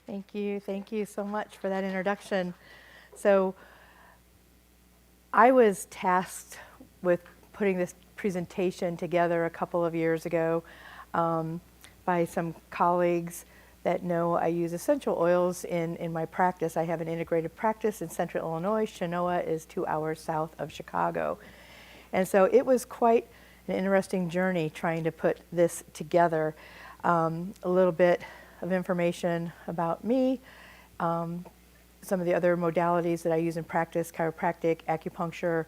Thank you so much for that introduction. So I was tasked with putting this presentation together a couple of years ago by some colleagues that know I use essential oils in my practice. I have an integrative practice in Central Illinois. Chenoa is 2 hours south of Chicago. And so it was quite an interesting journey trying to put this together. A little bit of information about me, some of the other modalities that I use in practice, chiropractic, acupuncture,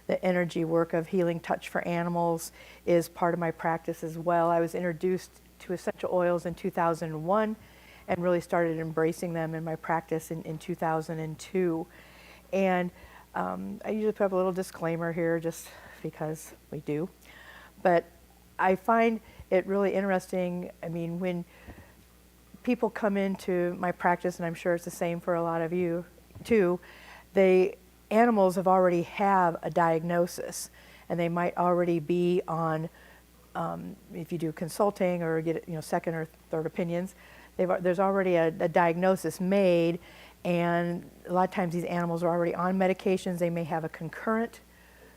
the energy work of healing touch for animals is part of my practice as well. I was introduced to essential oils in 2001 and really started embracing them in my practice in 2002. And I usually put up a little disclaimer here just because we do. But I find it really interesting. I mean, when people come into my practice, and I'm sure it's the same for a lot of you too, animals have already have a diagnosis, and they might already be on, if you do consulting or get second or third opinions, there's already a diagnosis made, and a lot of times these animals are already on medications. They may have a concurrent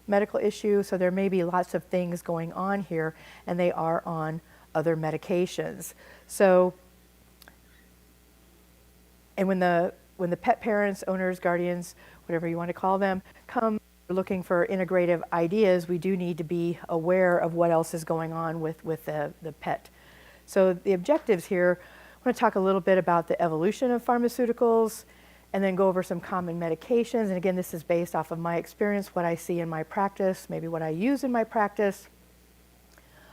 medical issue, so there may be lots of things going on here, and they are on other medications. So, and when the pet parents, owners, guardians, whatever you want to call them, come looking for integrative ideas, we do need to be aware of what else is going on with the pet. So the objectives here, I want to talk a little bit about the evolution of pharmaceuticals, and then go over some common medications. And again, this is based off of my experience, what I see in my practice, maybe what I use in my practice,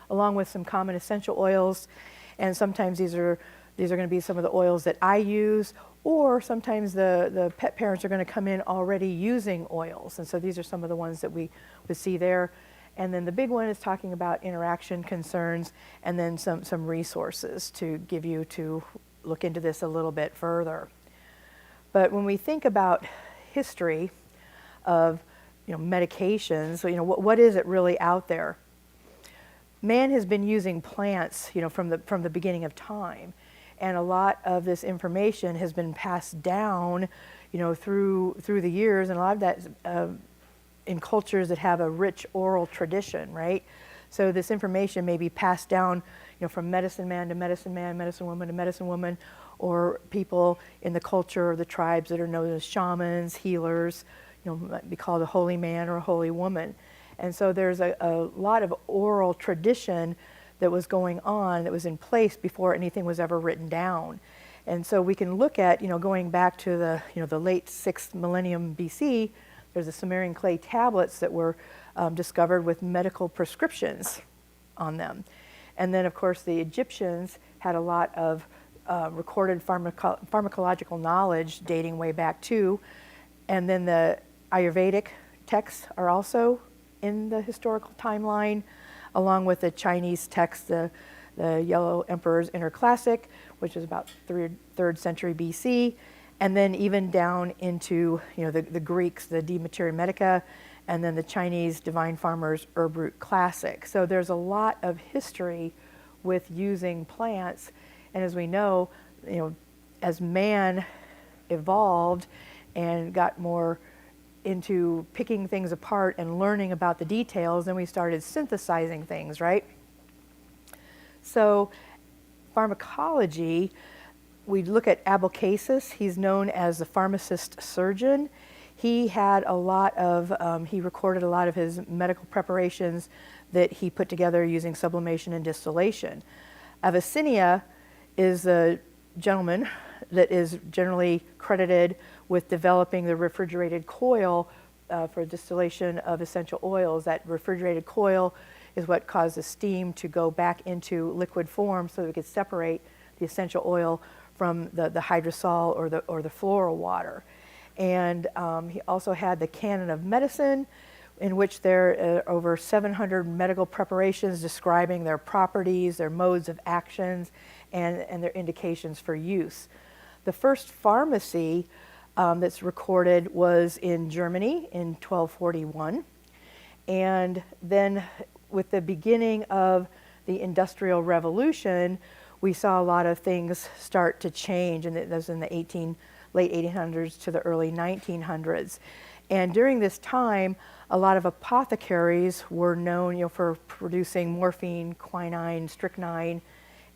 along with some common essential oils. And sometimes these are going to be some of the oils that I use, or sometimes the pet parents are going to come in already using oils. And so these are some of the ones that we would see there. And then the big one is talking about interaction concerns, and then some resources to give you to look into this a little bit further. But when we think about history of medications, what is it really out there? Man has been using plants from the beginning of time, and a lot of this information has been passed down through the years, and a lot of that in cultures that have a rich oral tradition, right? So this information may be passed down from medicine man to medicine man, medicine woman to medicine woman, or people in the culture or the tribes that are known as shamans, healers, might be called a holy man or a holy woman. And so there's a lot of oral tradition that was going on, that was in place before anything was ever written down. And so we can look at, going back to the late 6th millennium BC, there's the Sumerian clay tablets that were discovered with medical prescriptions on them. And then, of course, the Egyptians had a lot of recorded pharmacological knowledge dating way back too. And then the Ayurvedic texts are also in the historical timeline, along with the Chinese text, the Yellow Emperor's Inner Classic, which is about 3rd century BC, and then even down into the Greeks, the De Materia Medica, and then the Chinese Divine Farmer's Herb Root Classic. So there's a lot of history with using plants. And as we know, as man evolved and got more into picking things apart and learning about the details, then we started synthesizing things, right? So pharmacology, we look at Abulcasis. He's known as the pharmacist surgeon. He had a lot of, he recorded a lot of his medical preparations that he put together using sublimation and distillation. Avicenna is the gentleman that is generally credited with developing the refrigerated coil for distillation of essential oils. That refrigerated coil is what caused the steam to go back into liquid form so that we could separate the essential oil from the hydrosol or the floral water. And he also had the Canon of Medicine, in which there are over 700 medical preparations describing their properties, their modes of actions, and their indications for use. The first pharmacy that's recorded was in Germany in 1241. And then with the beginning of the Industrial Revolution, we saw a lot of things start to change, and that was in the late 1800s to the early 1900s. And during this time, a lot of apothecaries were known, for producing morphine, quinine, strychnine,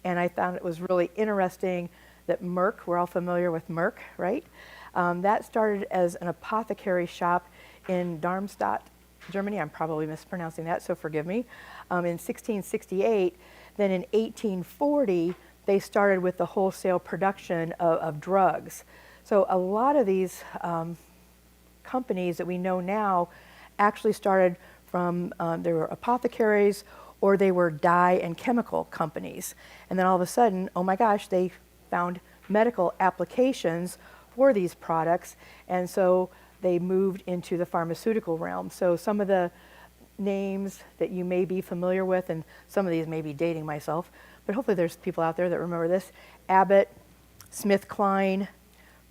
and I found it was really interesting that Merck, we're all familiar with Merck, right? That started as an apothecary shop in Darmstadt, Germany. I'm probably mispronouncing that, so forgive me. In 1668, then in 1840, they started with the wholesale production of drugs. So a lot of these companies that we know now actually started from, they were apothecaries or they were dye and chemical companies. And then all of a sudden, oh my gosh, they found medical applications for these products, and so they moved into the pharmaceutical realm. So some of the names that you may be familiar with, and some of these may be dating myself, but hopefully there's people out there that remember this: Abbott, SmithKline,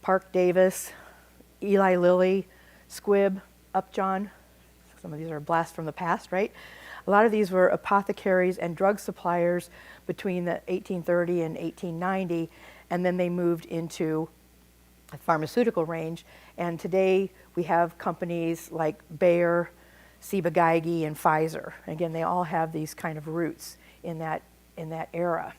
Parke-Davis, Eli Lilly, Squibb, Upjohn. Some of these are blasts from the past, right? A lot of these were apothecaries and drug suppliers between the 1830 and 1890, and then they moved into a pharmaceutical range. And today we have companies like Bayer, Ciba-Geigy, and Pfizer. Again, they all have these kind of roots in that era.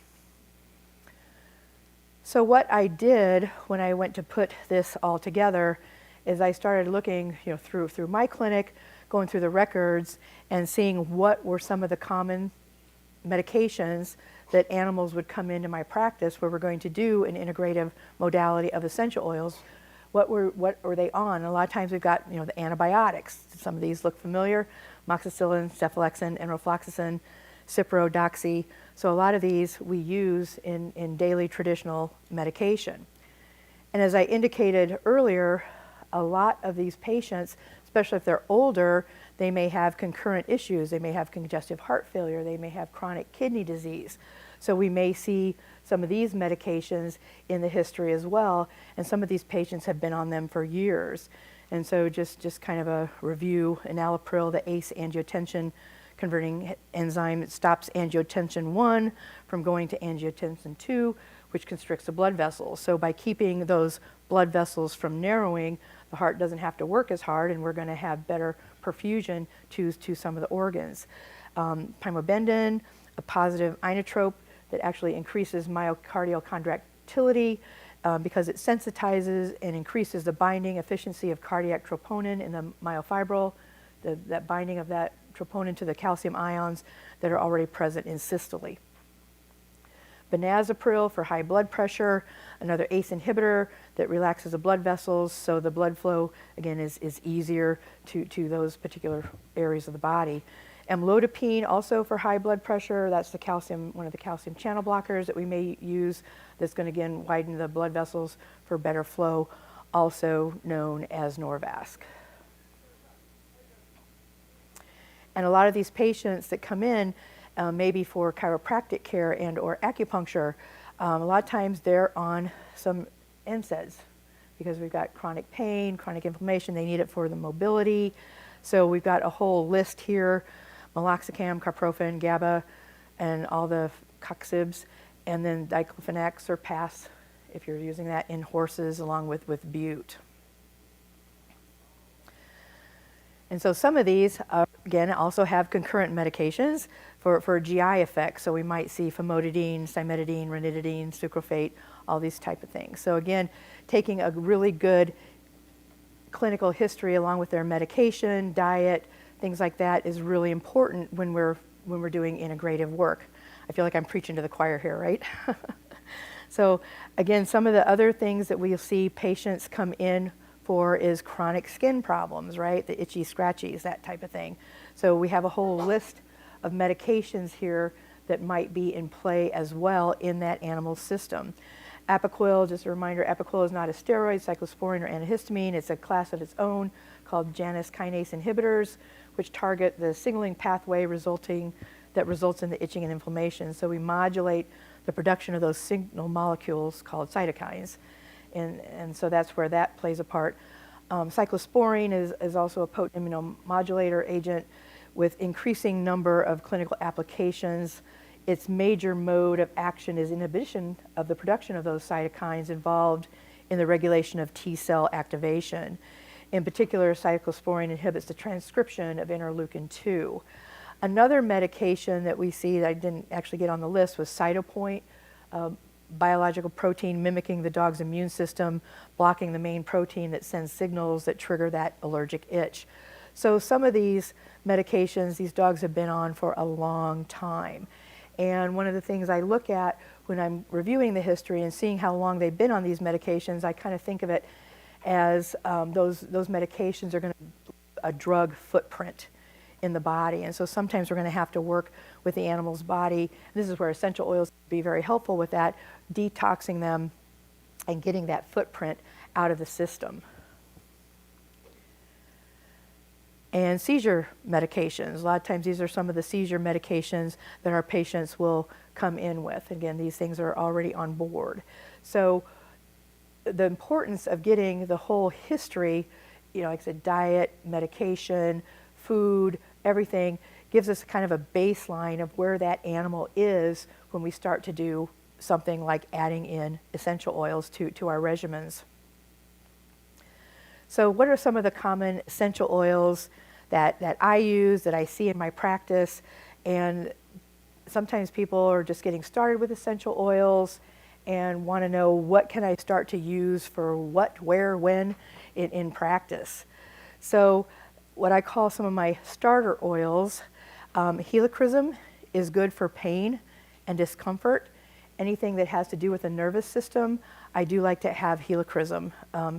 So what I did when I went to put this all together is I started looking, through my clinic, going through the records and seeing what were some of the common medications that animals would come into my practice where we're going to do an integrative modality of essential oils. What were they on? A lot of times we've got, the antibiotics. Some of these look familiar: amoxicillin, cephalexin, enrofloxacin, Cipro, Doxy. So a lot of these we use in daily traditional medication. And as I indicated earlier, a lot of these patients, especially if they're older, they may have concurrent issues. They may have congestive heart failure. They may have chronic kidney disease. So we may see some of these medications in the history as well, and some of these patients have been on them for years. And so just kind of a review: enalapril, the ACE angiotensin converting enzyme, it stops angiotensin 1 from going to angiotensin 2, which constricts the blood vessels. So by keeping those blood vessels from narrowing, the heart doesn't have to work as hard, and we're going to have better perfusion to some of the organs. Primobendin, a positive inotrope that actually increases myocardial contractility because it sensitizes and increases the binding efficiency of cardiac troponin in the myofibril, that binding of that troponin to the calcium ions that are already present in systole. Benazepril for high blood pressure, another ACE inhibitor that relaxes the blood vessels, so the blood flow, again, is easier to those particular areas of the body. Amlodipine, also for high blood pressure. That's the calcium, one of the calcium channel blockers that we may use, that's going to, again, widen the blood vessels for better flow, also known as Norvasc. And a lot of these patients that come in, maybe for chiropractic care and or acupuncture, a lot of times they're on some NSAIDs because we've got chronic pain, chronic inflammation. They need it for the mobility. So we've got a whole list here: meloxicam, carprofen, GABA, and all the coxibs, and then diclofenac or PAS if you're using that in horses, along with bute. And so some of these, again, also have concurrent medications for GI effects. So we might see famotidine, cimetidine, ranitidine, sucralfate, all these type of things. So again, taking a really good clinical history along with their medication, diet, things like that is really important when we're doing integrative work. I feel like I'm preaching to the choir here, right? So again, some of the other things that we'll see patients come in for is chronic skin problems, right? The itchy, scratchies, that type of thing. So we have a whole list of medications here that might be in play as well in that animal system. Apoquil, just a reminder, Apoquil is not a steroid, cyclosporine, or antihistamine. It's a class of its own called Janus kinase inhibitors, which target the signaling pathway that results in the itching and inflammation. So we modulate the production of those signal molecules called cytokines. And so that's where that plays a part. Cyclosporine is also a potent immunomodulator agent with increasing number of clinical applications its major mode of action is inhibition of the production of those cytokines involved in the regulation of T cell activation. In particular, cyclosporine inhibits the transcription of interleukin-2. Another medication that we see that I didn't actually get on the list was Cytopoint, biological protein mimicking the dog's immune system, blocking the main protein that sends signals that trigger that allergic itch. So some of these medications these dogs have been on for a long time. And one of the things I look at when I'm reviewing the history and seeing how long they've been on these medications, I kind of think of it as those medications are going to a drug footprint in the body. And so sometimes we're going to have to work with the animal's body. This is where essential oils can be very helpful with that, detoxing them and getting that footprint out of the system. And seizure medications. A lot of times these are some of the seizure medications that our patients will come in with. Again, these things are already on board. So the importance of getting the whole history, like I said, diet, medication, food, everything, gives us kind of a baseline of where that animal is when we start to do something like adding in essential oils to our regimens. So what are some of the common essential oils that I use, that I see in my practice? And sometimes people are just getting started with essential oils and want to know, what can I start to use for what, where, when in practice. So what I call some of my starter oils, helichrysum is good for pain and discomfort. Anything that has to do with the nervous system, I do like to have helichrysum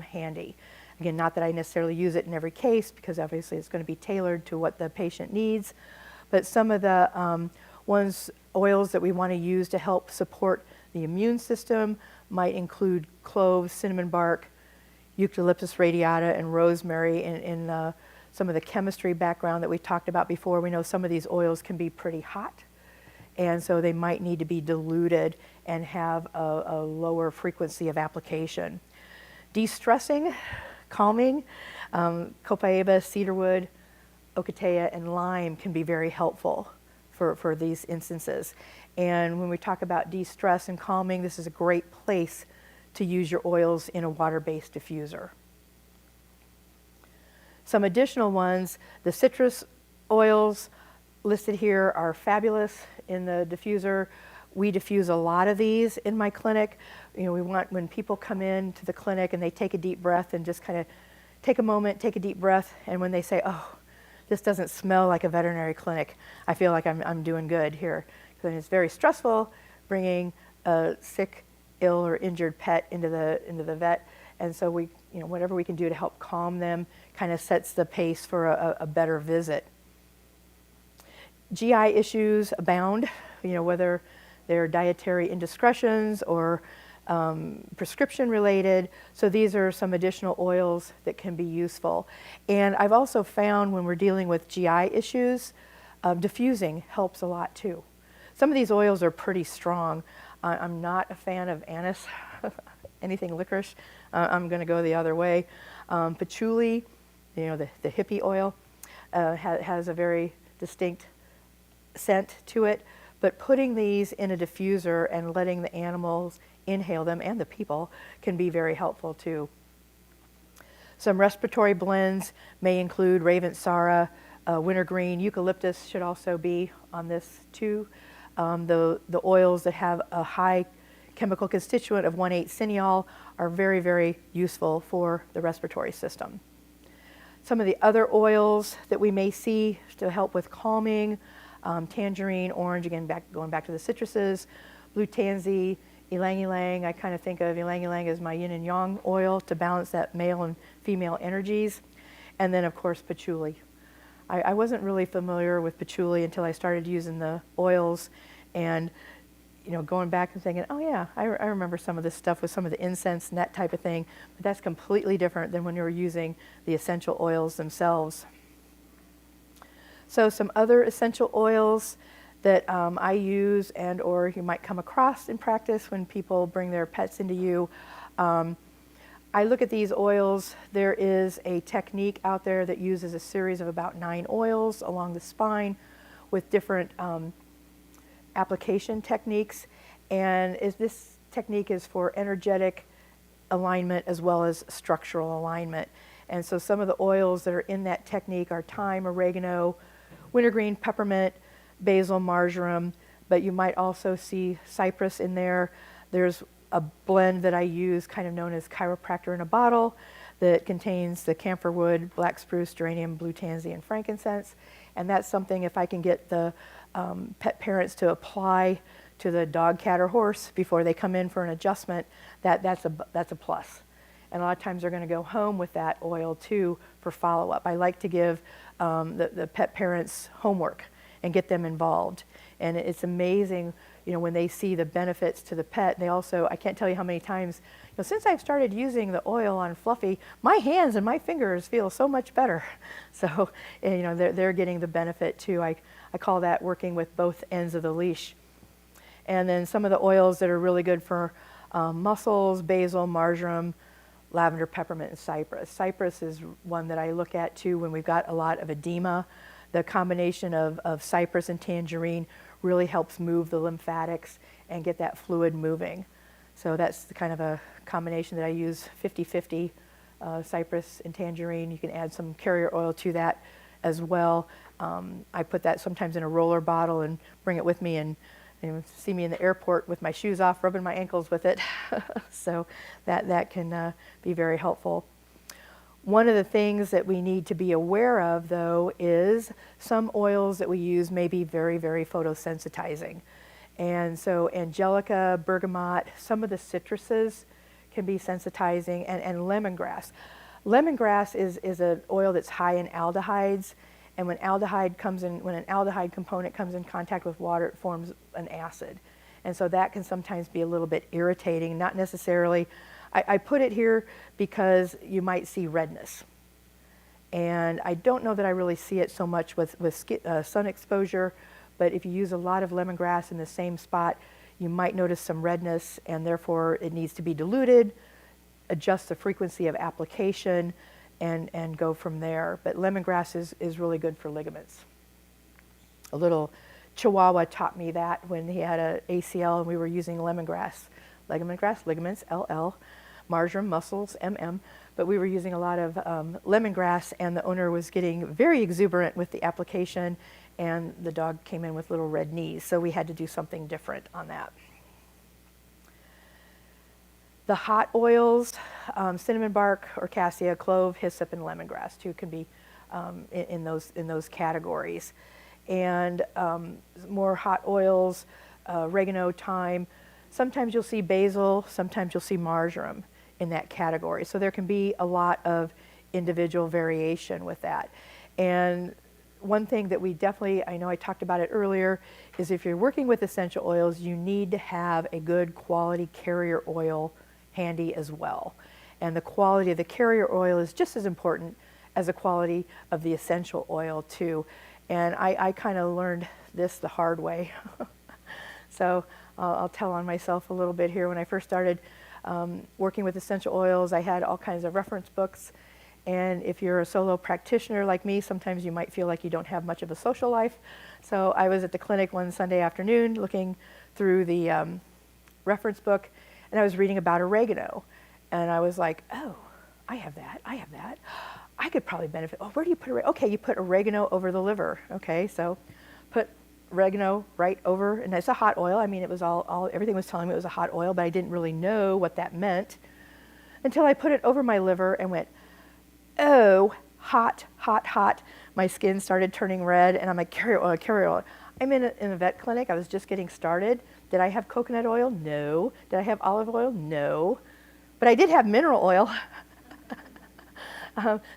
handy. Again, not that I necessarily use it in every case, because obviously it's going to be tailored to what the patient needs, but some of the oils that we want to use to help support the immune system might include cloves, cinnamon bark, eucalyptus radiata, and rosemary. In some of the chemistry background that we talked about before, we know some of these oils can be pretty hot, and so they might need to be diluted and have a lower frequency of application. De-stressing, calming, copaiba, cedarwood, ocotea, and lime can be very helpful for these instances. And when we talk about de-stress and calming, this is a great place to use your oils in a water-based diffuser. Some additional ones, the citrus oils listed here are fabulous in the diffuser. We diffuse a lot of these in my clinic. We want, when people come in to the clinic and they take a deep breath and just kind of take a moment, take a deep breath, and when they say, oh, this doesn't smell like a veterinary clinic, I feel like I'm doing good here. Because it's very stressful bringing a sick, ill, or injured pet into the vet, and so we, whatever we can do to help calm them kind of sets the pace for a better visit. GI issues abound, whether they're dietary indiscretions or prescription related. So these are some additional oils that can be useful. And I've also found when we're dealing with GI issues, diffusing helps a lot too. Some of these oils are pretty strong. I'm not a fan of anise, anything licorice. I'm going to go the other way. Patchouli, the hippie oil, has a very distinct scent to it, but putting these in a diffuser and letting the animals inhale them, and the people, can be very helpful too. Some respiratory blends may include Ravensara, wintergreen, eucalyptus should also be on this too. The oils that have a high chemical constituent of 1,8-cineol are very, very useful for the respiratory system. Some of the other oils that we may see to help with calming, tangerine, orange, again, going back to the citruses, blue tansy, ylang ylang. I kind of think of ylang ylang as my yin and yang oil to balance that male and female energies. And then, of course, patchouli. I wasn't really familiar with patchouli until I started using the oils, and going back and thinking, oh yeah, I remember some of this stuff with some of the incense and that type of thing, but that's completely different than when you're using the essential oils themselves. So some other essential oils that I use and or you might come across in practice when people bring their pets into you. I look at these oils. There is a technique out there that uses a series of about 9 oils along the spine with different application techniques, and this technique is for energetic alignment as well as structural alignment. And so some of the oils that are in that technique are thyme, oregano, wintergreen, peppermint, basil, marjoram, but you might also see cypress in there. There's a blend that I use kind of known as chiropractor in a bottle that contains the camphor wood, black spruce, geranium, blue tansy, and frankincense. And that's something, if I can get the pet parents to apply to the dog, cat, or horse before they come in for an adjustment, that's a plus. And a lot of times they're going to go home with that oil too for follow-up. I like to give the pet parents homework and get them involved. And it's amazing, when they see the benefits to the pet. They also, I can't tell you how many times, since I've started using the oil on Fluffy, my hands and my fingers feel so much better. So, they're getting the benefit too. I call that working with both ends of the leash. And then some of the oils that are really good for mussels, basil, marjoram, lavender, peppermint, and cypress. Cypress is one that I look at too when we've got a lot of edema. The combination of cypress and tangerine really helps move the lymphatics and get that fluid moving. So that's the kind of a combination that I use, 50-50, cypress and tangerine. You can add some carrier oil to that as well. I put that sometimes in a roller bottle and bring it with me, and see me in the airport with my shoes off, rubbing my ankles with it. So that can be very helpful. One of the things that we need to be aware of, though, is some oils that we use may be very, very photosensitizing. And so angelica, bergamot, some of the citruses can be sensitizing, and lemongrass. Lemongrass is an oil that's high in aldehydes, and when an aldehyde component comes in contact with water, it forms an acid. And so that can sometimes be a little bit irritating, not necessarily. I put it here because you might see redness. And I don't know that I really see it so much with sun exposure, but if you use a lot of lemongrass in the same spot, you might notice some redness, and therefore it needs to be diluted, adjust the frequency of application, and go from there. But lemongrass is really good for ligaments. A little Chihuahua taught me that when he had an ACL and we were using lemongrass. Lemongrass, ligaments, LL, marjoram, mussels, MM. But we were using a lot of lemongrass, and the owner was getting very exuberant with the application, and the dog came in with little red knees. So we had to do something different on that. The hot oils, cinnamon bark, or cassia, clove, hyssop, and lemongrass too can be in those categories. And more hot oils, oregano, thyme. Sometimes you'll see basil, sometimes you'll see marjoram in that category. So there can be a lot of individual variation with that. And one thing that we definitely, I know I talked about it earlier, is if you're working with essential oils, you need to have a good quality carrier oil handy as well. And the quality of the carrier oil is just as important as the quality of the essential oil too. And I kind of learned this the hard way. So I'll tell on myself a little bit here. When I first started working with essential oils, I had all kinds of reference books. And if you're a solo practitioner like me, sometimes you might feel like you don't have much of a social life. So I was at the clinic one Sunday afternoon looking through the reference book, and I was reading about oregano. And I was like, oh, I have that. I could probably benefit. Oh, where do you put oregano? Okay, you put oregano over the liver. Okay, so put oregano right over, and it's a hot oil. I mean, it was everything was telling me it was a hot oil, but I didn't really know what that meant until I put it over my liver and went, oh, hot, hot, hot. My skin started turning red, and I'm like, carrier oil. I'm in a vet clinic. I was just getting started. Did I have coconut oil? No. Did I have olive oil? No. But I did have mineral oil.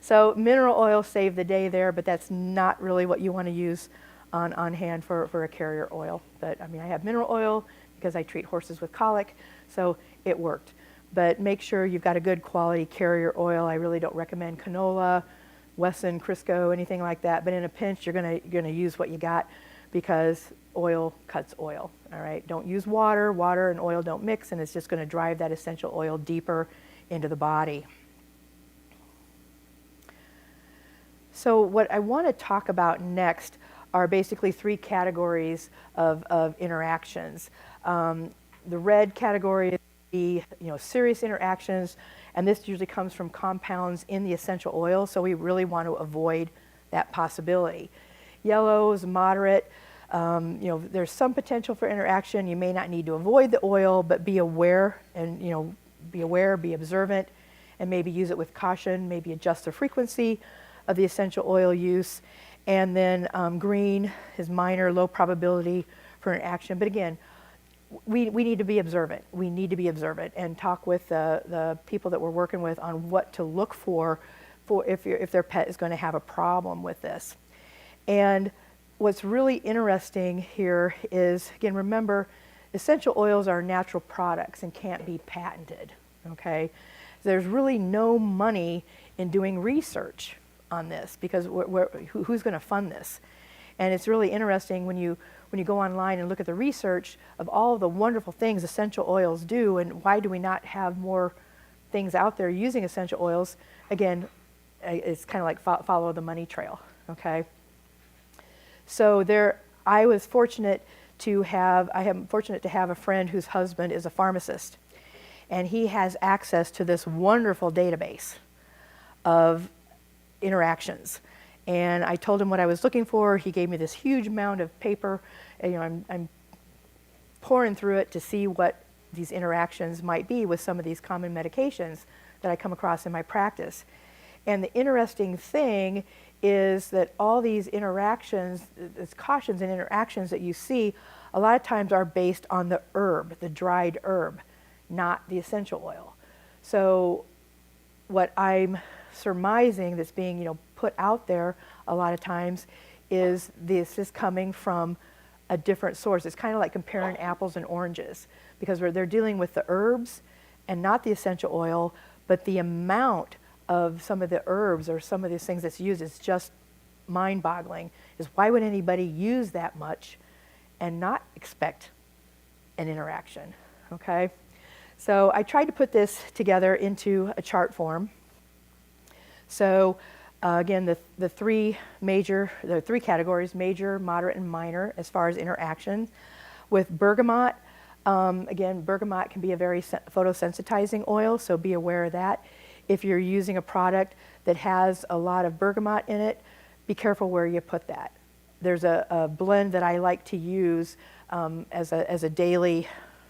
So mineral oil saved the day there, but that's not really what you want to use on hand for a carrier oil. But I mean, I have mineral oil because I treat horses with colic, so it worked. But make sure you've got a good quality carrier oil. I really don't recommend canola, Wesson, Crisco, anything like that. But in a pinch, you're gonna use what you got, because oil cuts oil. All right, don't use water. Water and oil don't mix, and it's just going to drive that essential oil deeper into the body. So what I want to talk about next are basically three categories of interactions. The red category is the serious interactions, and this usually comes from compounds in the essential oil, so we really want to avoid that possibility. Yellow is moderate. There's some potential for interaction. You may not need to avoid the oil, but be aware and be observant, and maybe use it with caution, maybe adjust the frequency of the essential oil use. And then green is minor, low probability for interaction. But again, we need to be observant. We need to be observant and talk with the people that we're working with on what to look for if their pet is going to have a problem with this. And what's really interesting here is, again, remember, essential oils are natural products and can't be patented, okay? There's really no money in doing research on this because who's going to fund this? And it's really interesting when you go online and look at the research of all of the wonderful things essential oils do, and why do we not have more things out there using essential oils? Again, it's kind of like follow the money trail, okay? So I am fortunate to have a friend whose husband is a pharmacist, and he has access to this wonderful database of interactions. And I told him what I was looking for. He gave me this huge amount of paper. And, I'm pouring through it to see what these interactions might be with some of these common medications that I come across in my practice. And the interesting thing is that all these interactions, these cautions and interactions that you see, a lot of times are based on the herb, the dried herb, not the essential oil. So what I'm surmising that's being put out there a lot of times is this is coming from a different source. It's kind of like comparing apples and oranges, because they're dealing with the herbs and not the essential oil, but the amount of some of the herbs or some of these things that's used is just mind-boggling. Is why would anybody use that much and not expect an interaction, okay? So I tried to put this together into a chart form. So again, the three categories, major, moderate, and minor as far as interaction. With bergamot, again, bergamot can be a very photosensitizing oil, so be aware of that. If you're using a product that has a lot of bergamot in it, be careful where you put that. There's a blend that I like to use as a daily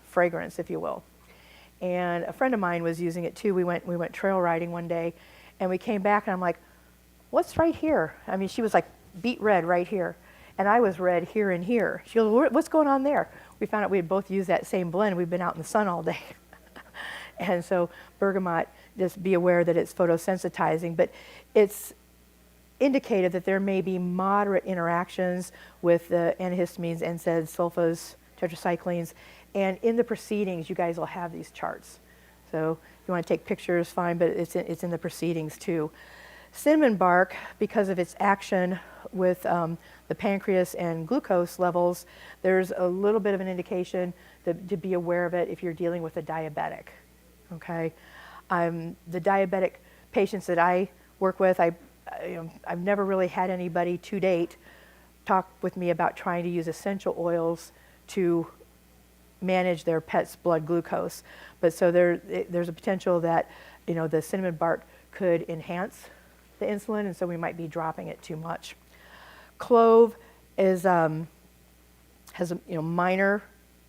fragrance, if you will. And a friend of mine was using it too. We went trail riding one day, and we came back, and I'm like, what's right here? I mean, she was like beet red right here, and I was red here and here. She goes, what's going on there? We found out we had both used that same blend. We've been out in the sun all day. And so bergamot, just be aware that it's photosensitizing, but it's indicated that there may be moderate interactions with the antihistamines, NSAIDs, sulfas, tetracyclines, and in the proceedings, you guys will have these charts. So if you want to take pictures, fine, but it's in the proceedings too. Cinnamon bark, because of its action with the pancreas and glucose levels, there's a little bit of an indication to be aware of it if you're dealing with a diabetic, okay? The diabetic patients that I work with, I've never really had anybody to date talk with me about trying to use essential oils to manage their pet's blood glucose. But so there's a potential that the cinnamon bark could enhance the insulin, and so we might be dropping it too much. Clove has minor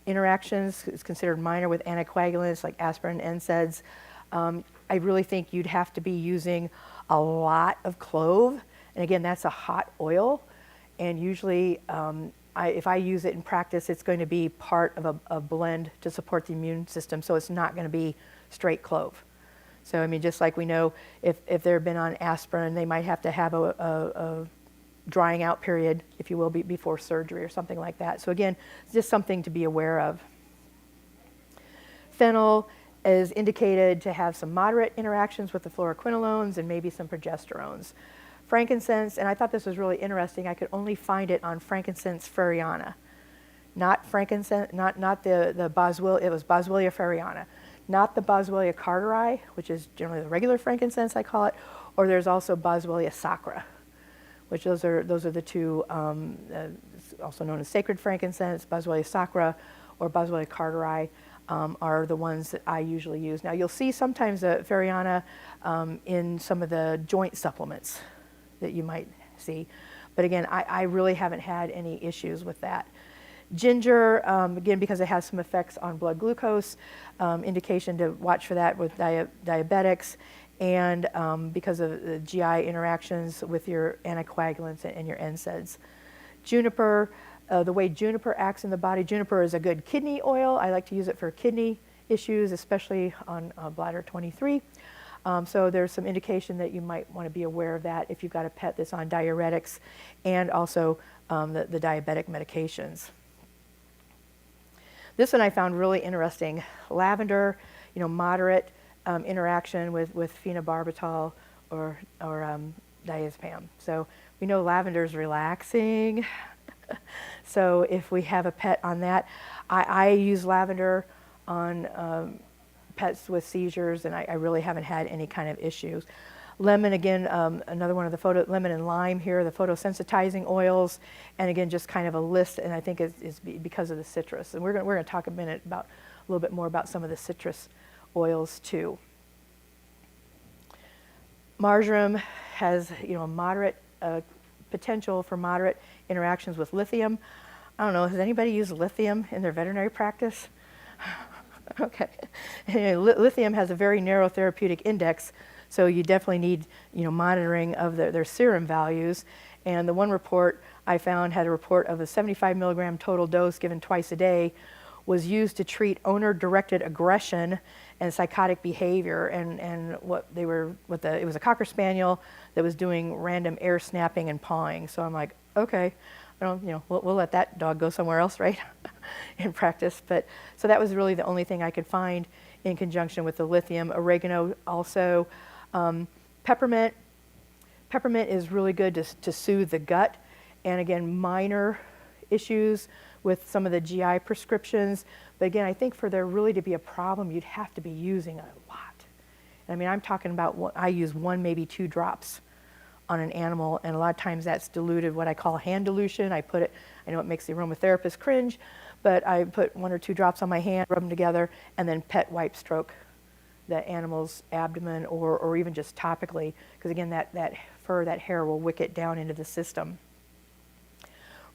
interactions. It's considered minor with anticoagulants like aspirin, NSAIDs. I really think you'd have to be using a lot of clove, and again, that's a hot oil, and usually if I use it in practice, it's going to be part of a blend to support the immune system, so it's not going to be straight clove. So I mean, just like we know, if they've been on aspirin, they might have to have a drying out period, if you will, before surgery or something like that. So again, it's just something to be aware of. Fennel is indicated to have some moderate interactions with the fluoroquinolones and maybe some progesterones. Frankincense, and I thought this was really interesting, I could only find it on Frankincense freriana. Not frankincense, not the boswellia, it was Boswellia freriana. Not the Boswellia carteri, which is generally the regular frankincense, I call it, or there's also Boswellia sacra, which those are the two, also known as sacred frankincense, Boswellia sacra or Boswellia carteri, are the ones that I usually use. Now you'll see sometimes a Feriana in some of the joint supplements that you might see, but again, I really haven't had any issues with that. Ginger, again, because it has some effects on blood glucose, indication to watch for that with diabetics, and because of the GI interactions with your anticoagulants and your NSAIDs. Juniper, the way juniper acts in the body, juniper is a good kidney oil. I like to use it for kidney issues, especially on bladder 23. So there's some indication that you might want to be aware of that if you've got a pet that's on diuretics and also the diabetic medications. This one I found really interesting. Lavender, moderate interaction with phenobarbital or diazepam. So we know lavender is relaxing. So if we have a pet on that, I use lavender on pets with seizures, and I really haven't had any kind of issues. Lemon, again, another one of the lemon and lime here, the photosensitizing oils, and again, just kind of a list, and I think it's because of the citrus. And we're going to talk a little bit more about some of the citrus oils too. Marjoram has, moderate potential for moderate interactions with lithium. I don't know, has anybody used lithium in their veterinary practice? Okay. Lithium has a very narrow therapeutic index, so you definitely need, monitoring of their serum values. And the one report I found had a report of a 75 milligram total dose given twice a day was used to treat owner-directed aggression and psychotic behavior. And it was a Cocker Spaniel that was doing random air snapping and pawing. So I'm like, okay, we'll let that dog go somewhere else, right? In practice. But so that was really the only thing I could find in conjunction with the lithium. Oregano also. Peppermint is really good to soothe the gut, and again, minor issues with some of the GI prescriptions. But again, I think for there really to be a problem, you'd have to be using a lot. I mean, I'm talking about I use 1, maybe 2 drops on an animal, and a lot of times that's diluted, what I call hand dilution. I know it makes the aromatherapist cringe, but I put 1 or 2 drops on my hand, rub them together, and then pet wipe stroke the animal's abdomen, or even just topically, because again, that fur, that hair will wick it down into the system.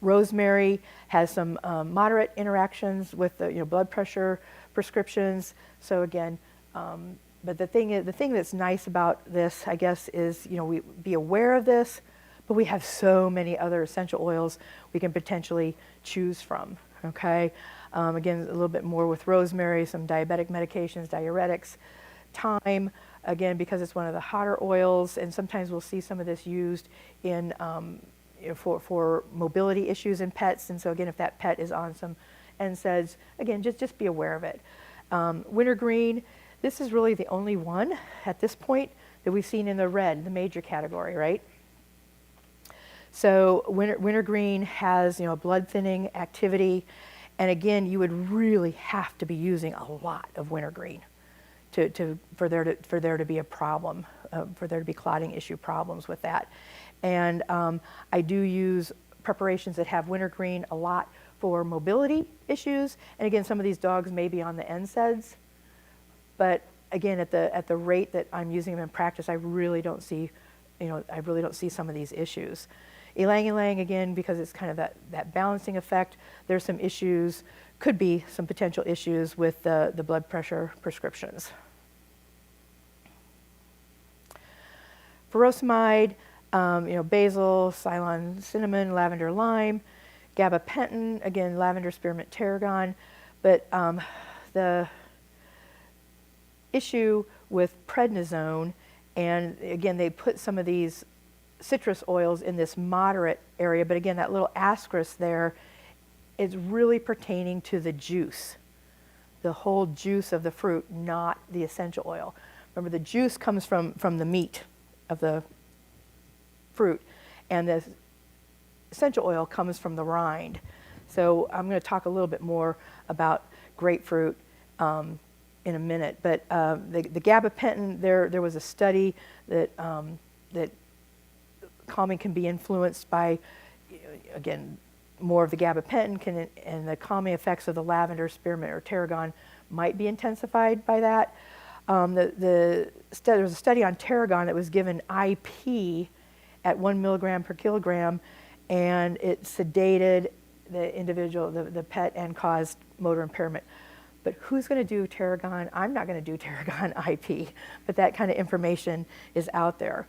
Rosemary has some moderate interactions with the blood pressure prescriptions. So again, but the thing that's nice about this, I guess, is we be aware of this, but we have so many other essential oils we can potentially choose from. Okay, again, a little bit more with rosemary, some diabetic medications, diuretics. Thyme, again, because it's one of the hotter oils, and sometimes we'll see some of this used in for mobility issues in pets. And so again, if that pet is on some NSAIDs, again, just be aware of it. Wintergreen, this is really the only one at this point that we've seen in the red, the major category, right? So wintergreen has blood thinning activity, and again, you would really have to be using a lot of wintergreen for there to be a problem, for there to be clotting issue problems with that. And I do use preparations that have wintergreen a lot for mobility issues. And again, some of these dogs may be on the NSAIDs, but again, at the rate that I'm using them in practice, I really don't see some of these issues. Ylang ylang, again, because it's kind of that balancing effect, there's some issues, could be some potential issues with the blood pressure prescriptions. Furosemide, basil, Ceylon cinnamon, lavender lime, gabapentin, again, lavender spearmint tarragon. But the issue with prednisone, and again, they put some of these citrus oils in this moderate area, but again, that little asterisk there is really pertaining to the juice, the whole juice of the fruit, not the essential oil. Remember, the juice comes from the meat of the fruit, and the essential oil comes from the rind. So I'm going to talk a little bit more about grapefruit in a minute, but the gabapentin, there was a study that calming can be influenced by, again, more of the gabapentin and the calming effects of the lavender, spearmint, or tarragon might be intensified by that. There was a study on tarragon that was given IP at 1 milligram per kilogram, and it sedated the individual, the pet, and caused motor impairment. But who's going to do tarragon? I'm not going to do tarragon IP, but that kind of information is out there.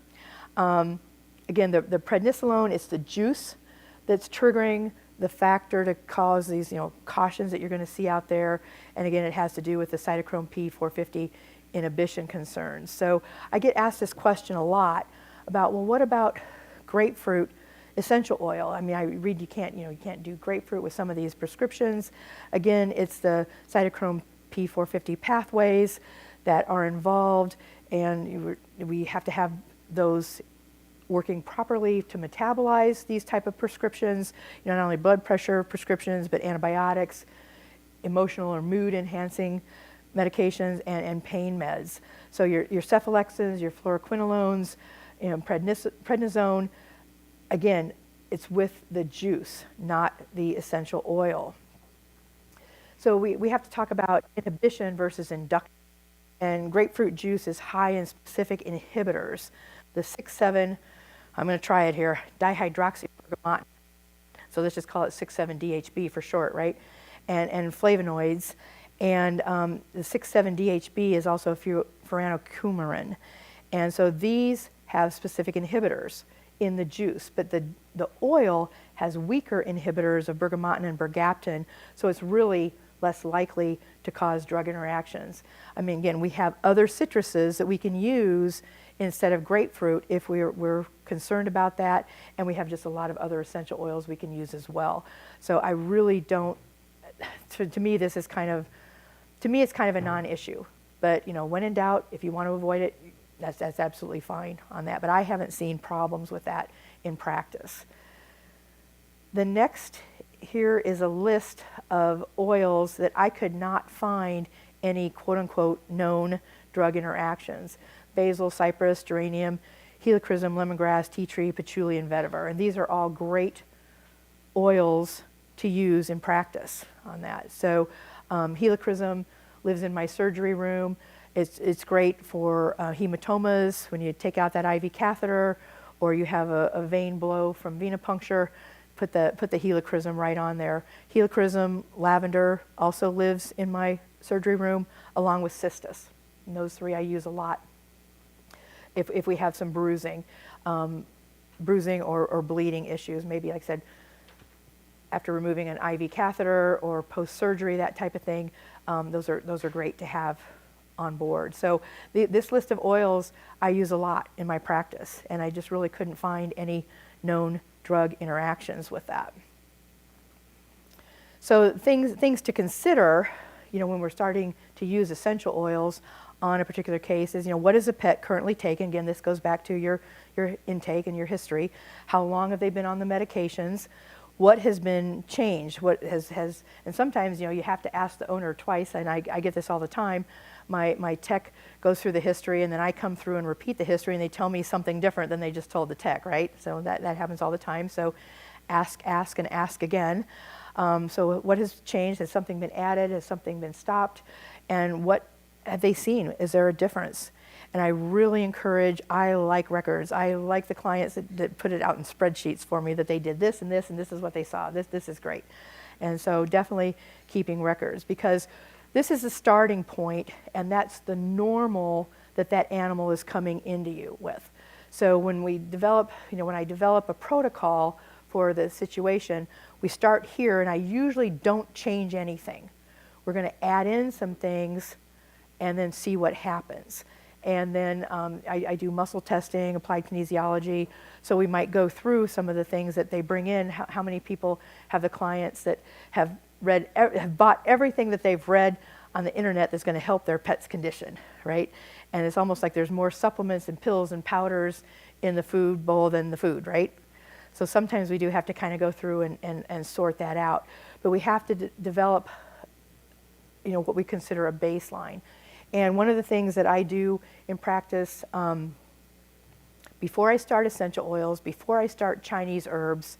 Again, the prednisolone, it's the juice that's triggering the factor to cause these, cautions that you're going to see out there. And again, it has to do with the cytochrome P450 inhibition concerns. So I get asked this question a lot about, well, what about grapefruit essential oil? I mean, I read you can't do grapefruit with some of these prescriptions. Again, it's the cytochrome P450 pathways that are involved, and we have to have those working properly to metabolize these type of prescriptions, not only blood pressure prescriptions, but antibiotics, emotional or mood enhancing medications, and pain meds. So your cephalexins, your fluoroquinolones, prednisone, again, it's with the juice, not the essential oil. So we have to talk about inhibition versus induction. And grapefruit juice is high in specific inhibitors. The 6,7, I'm going to try it here, dihydroxybergamot. So let's just call it 6,7-DHB for short, right? And flavonoids. And the 6,7-DHB is also a furanocoumarin. And so these have specific inhibitors in the juice, but the oil has weaker inhibitors of bergamotin and bergaptan, so it's really less likely to cause drug interactions. I mean, again, we have other citruses that we can use instead of grapefruit if we're concerned about that, and we have just a lot of other essential oils we can use as well. So I really don't, to me, this is kind of, it's kind of a non-issue. But, when in doubt, if you want to avoid it, that's absolutely fine on that. But I haven't seen problems with that in practice. The next here is a list of oils that I could not find any quote-unquote known drug interactions. Basil, cypress, geranium, helichrysum, lemongrass, tea tree, patchouli, and vetiver. And these are all great oils to use in practice on that. So helichrysum lives in my surgery room. It's great for hematomas when you take out that IV catheter, or you have a vein blow from venipuncture. Put the helichrysum right on there. Helichrysum, lavender also lives in my surgery room, along with cistus. And those three I use a lot if we have some bruising or bleeding issues. Maybe, like I said, after removing an IV catheter or post-surgery, that type of thing. Those are great to have on board. So this list of oils I use a lot in my practice, and I just really couldn't find any known drug interactions with that. So things to consider, when we're starting to use essential oils on a particular case is, what is a pet currently taking? Again, this goes back to your intake and your history. How long have they been on the medications? What has been changed? What has and sometimes, you have to ask the owner twice, and I get this all the time. My tech goes through the history, and then I come through and repeat the history, and they tell me something different than they just told the tech, right? So that happens all the time. So ask, and ask again. So what has changed? Has something been added? Has something been stopped? And what have they seen? Is there a difference? And I really encourage, I like records. I like the clients that put it out in spreadsheets for me, that they did this and this, and this is what they saw. This is great. And so definitely keeping records, because this is the starting point, and that's the normal that animal is coming into you with. So when we develop, when I develop a protocol for the situation, we start here, and I usually don't change anything. We're going to add in some things and then see what happens. And then I do muscle testing, applied kinesiology. So we might go through some of the things that they bring in. How many people have the clients that have bought everything that they've read on the internet that's going to help their pet's condition, right? And it's almost like there's more supplements and pills and powders in the food bowl than the food, right? So sometimes we do have to kind of go through and sort that out. But we have to develop, what we consider a baseline. And one of the things that I do in practice before I start essential oils, before I start Chinese herbs,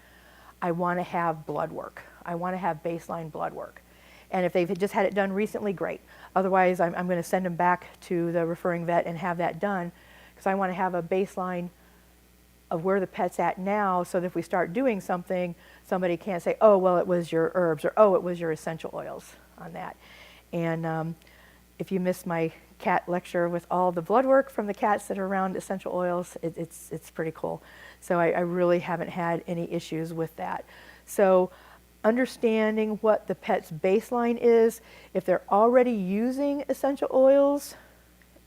I want to have blood work. I want to have baseline blood work. And if they've just had it done recently, great. Otherwise, I'm going to send them back to the referring vet and have that done, because I want to have a baseline of where the pet's at now, so that if we start doing something, somebody can't say, oh, well, it was your herbs, or oh, it was your essential oils on that. And if you missed my cat lecture with all the blood work from the cats that are around essential oils, it's pretty cool. So I really haven't had any issues with that. So understanding what the pet's baseline is, if they're already using essential oils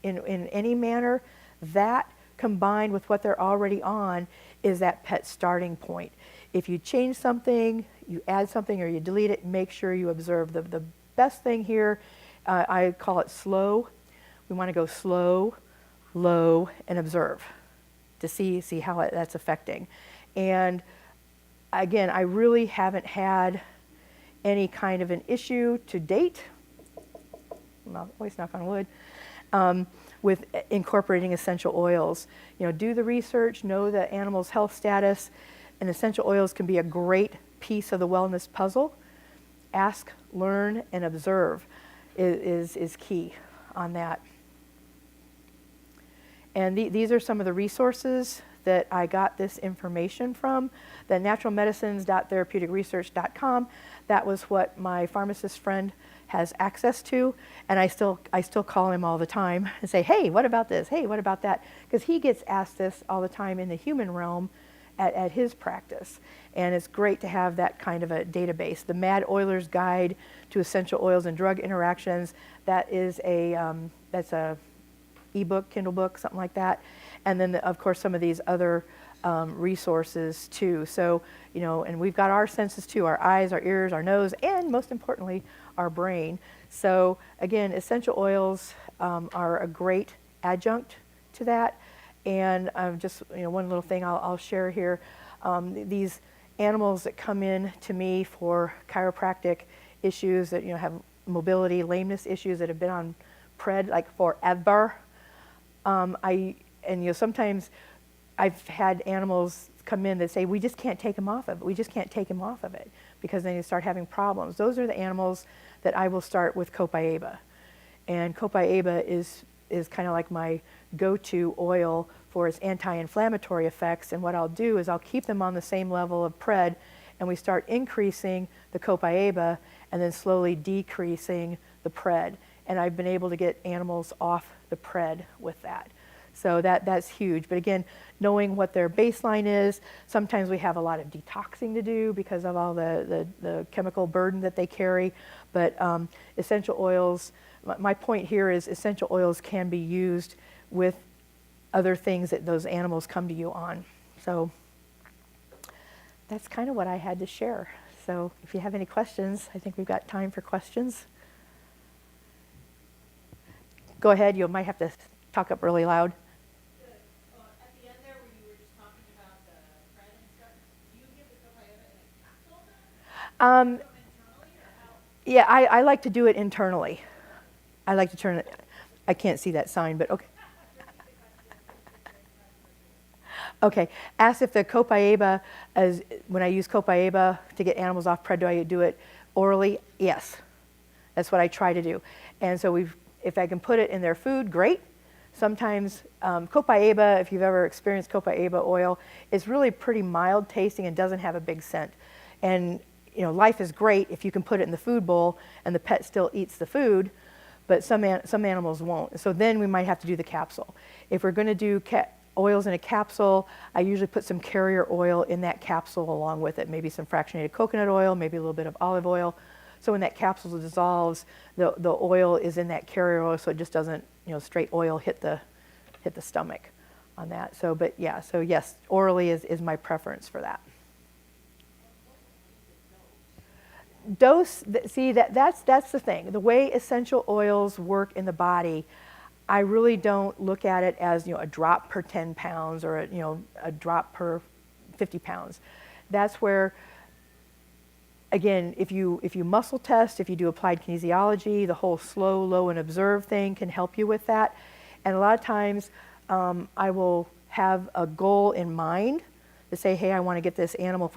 in any manner, that combined with what they're already on is that pet starting point. If you change something, you add something, or you delete it, make sure you observe. The best thing here, I call it slow. We want to go slow, low, and observe to see how that's affecting. And again, I really haven't had any kind of an issue to date, always knock on wood, with incorporating essential oils. Do the research, know the animal's health status, and essential oils can be a great piece of the wellness puzzle. Ask, learn, and observe is key on that. And these are some of the resources that I got this information from. The naturalmedicines.therapeuticresearch.com, that was what my pharmacist friend has access to, and I still call him all the time and say, hey, what about this? Hey, what about that? Because he gets asked this all the time in the human realm at his practice, and it's great to have that kind of a database. The Mad Oiler's Guide to Essential Oils and Drug Interactions, that is that's a ebook, Kindle book, something like that, and then of course some of these other resources too. So and we've got our senses too: our eyes, our ears, our nose, and most importantly, our brain. So again, essential oils are a great adjunct to that. And just one little thing I'll share here: these animals that come in to me for chiropractic issues, that have mobility, lameness issues, that have been on pred like forever. Sometimes I've had animals come in that say, we just can't take him off of it. We just can't take him off of it, because then you start having problems. Those are the animals that I will start with Copaiba. And Copaiba is kind of like my go-to oil for its anti-inflammatory effects. And what I'll do is I'll keep them on the same level of pred, and we start increasing the Copaiba and then slowly decreasing the pred. And I've been able to get animals off the pred with that. So that's huge. But again, knowing what their baseline is, sometimes we have a lot of detoxing to do because of all the chemical burden that they carry. But essential oils, my point here is essential oils can be used with other things that those animals come to you on. So that's kind of what I had to share. So if you have any questions, I think we've got time for questions. Go ahead, you might have to talk up really loud. At the end there, where you were just talking about the pred and stuff, do you give the Copaiba in a capsule then? Internally, or how? Yeah, I like to do it internally. I like to turn it, I can't see that sign, but okay. Okay, ask if the Copaiba, when I use Copaiba to get animals off pred, do I do it orally? Yes, that's what I try to do. And so if I can put it in their food, great. Sometimes Copaiba, if you've ever experienced Copaiba oil, is really pretty mild tasting and doesn't have a big scent. And life is great if you can put it in the food bowl and the pet still eats the food, but some animals won't. So then we might have to do the capsule. If we're going to do oils in a capsule, I usually put some carrier oil in that capsule along with it, maybe some fractionated coconut oil, maybe a little bit of olive oil. So when that capsule dissolves, the oil is in that carrier oil, so it just doesn't, straight oil hit the stomach on that. So, but yeah, so yes, orally is my preference for that. Dose, see, that's the thing. The way essential oils work in the body, I really don't look at it as a drop per 10 pounds or a drop per 50 pounds. That's where, again, if you muscle test, if you do applied kinesiology, the whole slow, low, and observe thing can help you with that. And a lot of times I will have a goal in mind to say, hey, I want to get this animal, if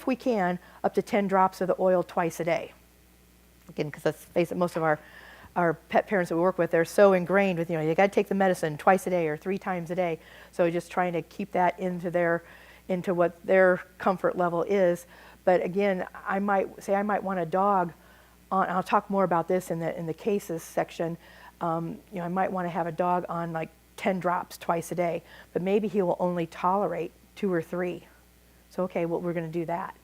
we can, up to 10 drops of the oil twice a day. Again, because let's face it, most of our pet parents that we work with, they're so ingrained with, you got to take the medicine twice a day or 3 times a day. So just trying to keep that into what their comfort level is. But again, I might want a dog on, I'll talk more about this in the cases section. I might want to have a dog on like 10 drops twice a day, but maybe he will only tolerate 2 or 3. So, okay, well, we're going to do that.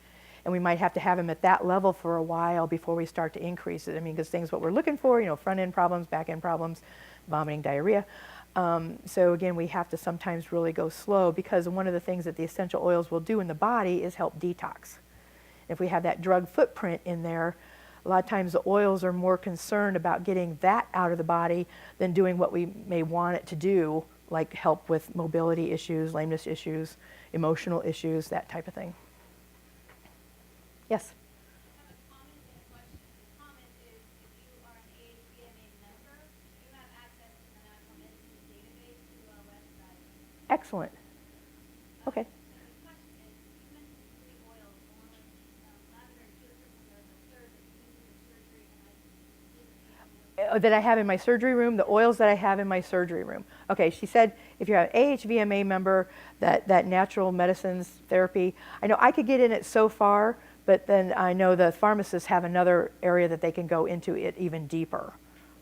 And we might have to have him at that level for a while before we start to increase it. I mean, because things what we're looking for, front end problems, back end problems, vomiting, diarrhea. So again, we have to sometimes really go slow, because one of the things that the essential oils will do in the body is help detox. If we have that drug footprint in there, a lot of times the oils are more concerned about getting that out of the body than doing what we may want it to do, like help with mobility issues, lameness issues, emotional issues, that type of thing. Yes? I have a comment and a question. The comment is, if you are an AHVMA member, you have access to the National Medicine Database through our website. Excellent. Okay. And the question is, you mentioned 3 oils, along with lavender and eucalyptus, and there's a third that you use in your surgery, and I didn't That I have in my surgery room, the oils that I have in my surgery room. Okay, she said if you're an AHVMA member, that natural medicines therapy, I know I could get in it so far, but then I know the pharmacists have another area that they can go into it even deeper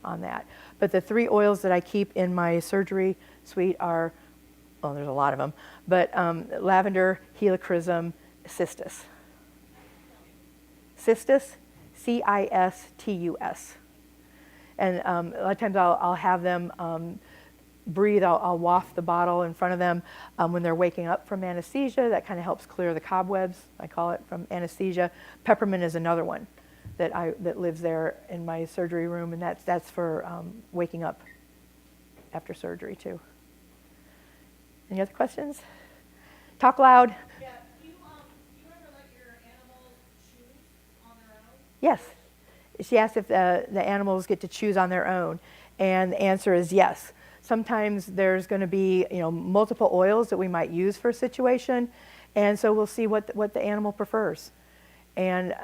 on that. But the 3 oils that I keep in my surgery suite are, well, there's a lot of them, but lavender, helichrysum, cistus. Cistus, Cistus. And a lot of times I'll have them breathe, I'll waft the bottle in front of them when they're waking up from anesthesia. That kind of helps clear the cobwebs, I call it, from anesthesia. Peppermint is another one that lives there in my surgery room, and that's for waking up after surgery too. Any other questions? Talk loud. Yeah, do you ever let your animals choose on their own? Yes. She asked if the animals get to choose on their own, and the answer is yes. Sometimes there's going to be multiple oils that we might use for a situation, and so we'll see what the animal prefers. And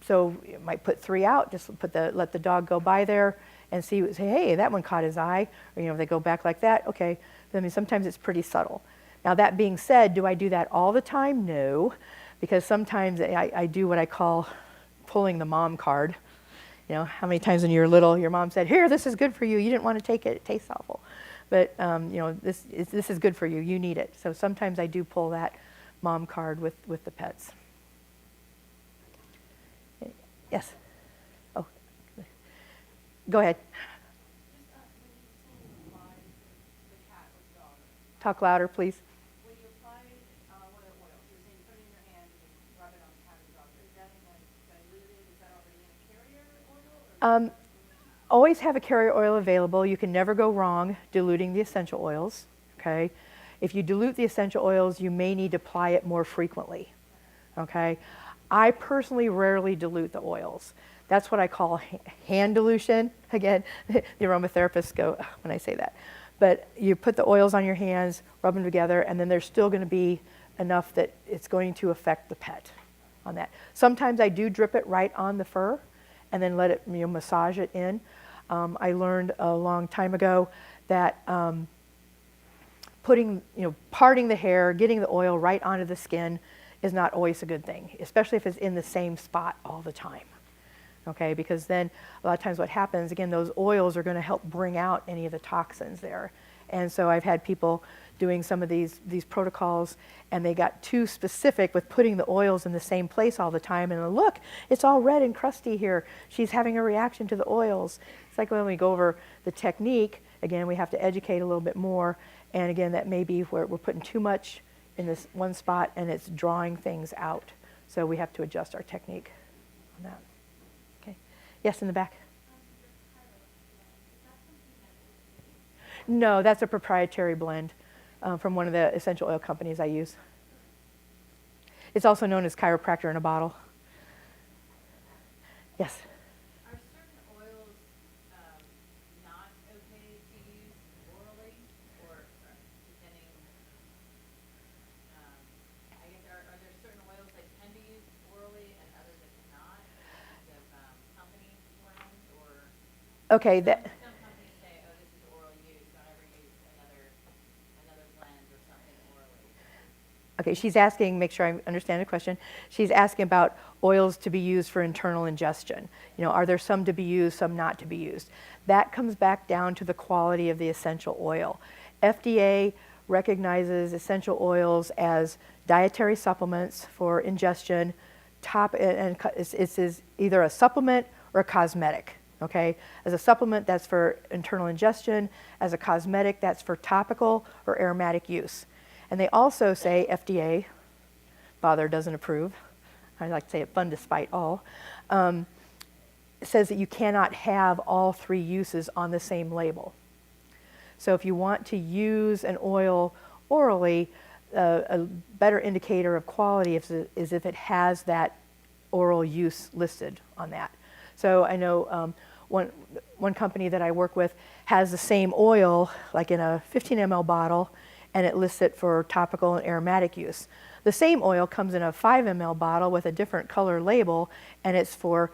so you might put 3 out, just let the dog go by there and say, hey, that one caught his eye, or if they go back like that, okay. I mean, sometimes it's pretty subtle. Now that being said, do I do that all the time? No, because sometimes I do what I call pulling the mom card. How many times when you were little, your mom said, here, this is good for you. You didn't want to take it. It tastes awful. But, this is good for you. You need it. So sometimes I do pull that mom card with the pets. Yes? Oh, go ahead. Talk louder, please. When you apply one of the oils, you're saying put it in your hand and rub it on the cat or dog. Is that diluted? Is that already in a carrier oil? Always have a carrier oil available. You can never go wrong diluting the essential oils, okay? If you dilute the essential oils, you may need to apply it more frequently, okay? I personally rarely dilute the oils. That's what I call hand dilution. Again, the aromatherapists go when I say that. But you put the oils on your hands, rub them together, and then there's still going to be enough that it's going to affect the pet on that. Sometimes I do drip it right on the fur and then let it massage it in. I learned a long time ago that parting the hair, getting the oil right onto the skin is not always a good thing, especially if it's in the same spot all the time. Okay, because then a lot of times what happens, again, those oils are going to help bring out any of the toxins there. And so I've had people doing some of these protocols, and they got too specific with putting the oils in the same place all the time. And look, it's all red and crusty here. She's having a reaction to the oils. It's like when we go over the technique, again, we have to educate a little bit more. And again, that may be where we're putting too much in this one spot and it's drawing things out. So we have to adjust our technique on that. Yes, in the back. No, that's a proprietary blend from one of the essential oil companies I use. It's also known as chiropractor in a bottle. Yes? Are certain oils not okay to use orally, or is Okay, that, Some companies say, oh, this is oral use, don't ever use another blend or something orally. okay, she's asking, make sure I understand the question. She's asking about oils to be used for internal ingestion. You know, are there some to be used, some not to be used? That comes back down to the quality of the essential oil. FDA recognizes essential oils as dietary supplements for ingestion, it's either a supplement or a cosmetic, okay? As a supplement, that's for internal ingestion. As a cosmetic, that's for topical or aromatic use. And they also say, FDA, father doesn't approve, I like to say it fun despite all, says that you cannot have all three uses on the same label. So if you want to use an oil orally, a better indicator of quality is if it has that oral use listed on that. So I know one company that I work with has the same oil, like in a 15 ml bottle, and it lists it for topical and aromatic use. The same oil comes in a 5 ml bottle with a different color label, and it's for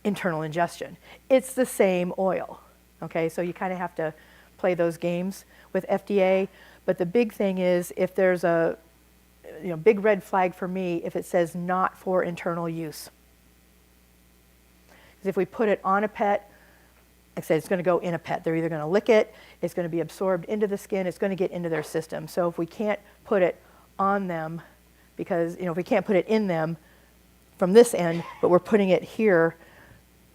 internal ingestion. It's the same oil, okay? So you kind of have to play those games with FDA. But the big thing is, if there's a big red flag for me, if it says not for internal use. Because if we put it on a pet, like I said, it's going to go in a pet. They're either going to lick it, it's going to be absorbed into the skin, it's going to get into their system. So if we can't put it on them, because if we can't put it in them from this end, but we're putting it here,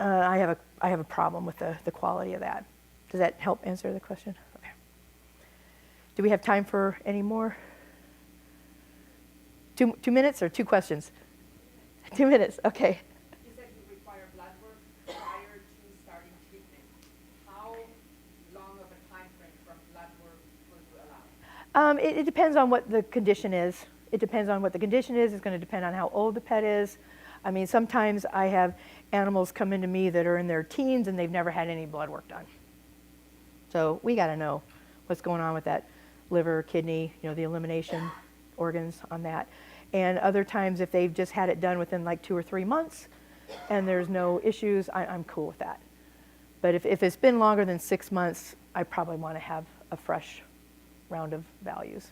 I have a problem with the quality of that. Does that help answer the question? Okay. Do we have time for any more? 2 minutes or 2 questions? 2 minutes, okay. You said you require blood work prior to starting treatment. How long of a time frame from blood work will you allow? It depends on what the condition is. It depends on what the condition is. It's going to depend on how old the pet is. I mean, sometimes I have animals come into me that are in their teens and they've never had any blood work done. So we got to know what's going on with that liver, kidney, the elimination organs on that. And other times, if they've just had it done within like 2 or 3 months and there's no issues, I'm cool with that. But if it's been longer than 6 months, I probably want to have a fresh round of values.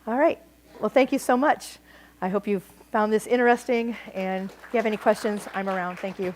All right. Well, thank you so much. I hope you've found this interesting. And if you have any questions, I'm around. Thank you.